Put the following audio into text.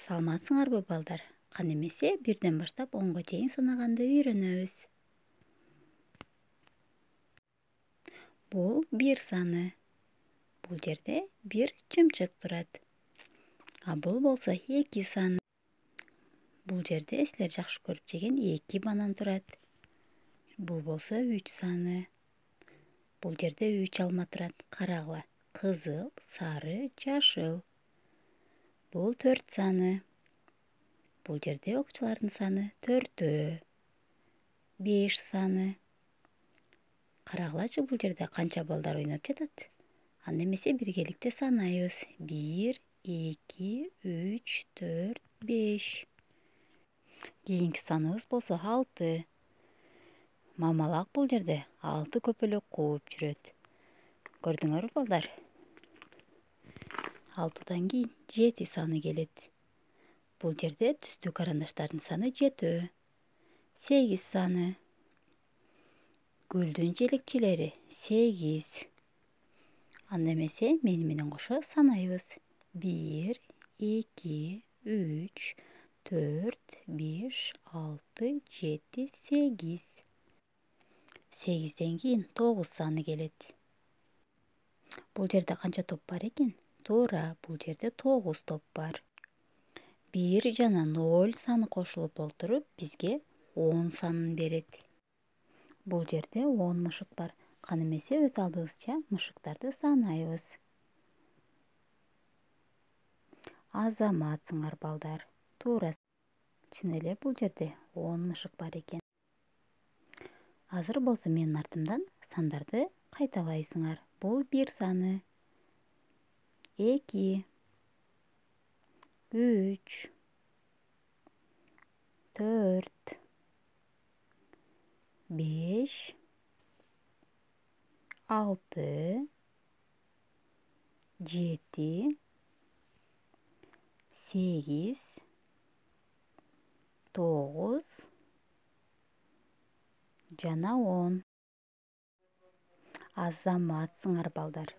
Саламатсыңарбы балдар? Кан эмесе бирден баштап 10га чейин санаганды үйрөнөбүз. Бул 1 саны. Бул жерде 1 чымчык турат. А бул болсо 2 саны. Бул жерде силер жакшы көрүп жеген 2 банан турат. Бул болсо 3 саны. Бул жерде 3 алма турат. Карагыла. Кызыл, сары, жашыл. Бул 4 саны. Бул жерде окчулардын саны 4. 5 саны. Карагылачы, бул жерде канча балдар ойноп жатат? Анда эмесе биргеликте санайбыз. 1, 2, 3, 4, 5. Кийинки саныбыз болсо 6. Мамалак бул жерде 6 көпөлөк кууп жүрөт. Көрдүңөрбү балдар? 6-дан кийин 7 саны келет. Бул жерде түстүү карандаштардын саны 7. 8 саны. Гүлдүн желекчилери 8. Анда эмесе мени менен кошо санайбыз. 1, 2, 3, 4, 5, 6, 7, 8. 8-ден кийин 9 саны келет. Бул жерде канча топ бар экен? Туура, бул жерде 9 топ бар. 1 жана 0 саны кошулуп олтуруп бизге 10 санын берет. Бул жерде 10 мышык бар. Кан эмесе өз алдыбызча мышыктарды санайбыз. Азаматсыңар балдар. Туура. Чын эле бул жерде 10 мышык бар экен. Азыр болсо менин артымдан сандарды кайталайсыңар. Бул 1 саны. 2, 3, 4, 5, 6, 7, 8, 9 жана 10. Азаматсыңар балдар.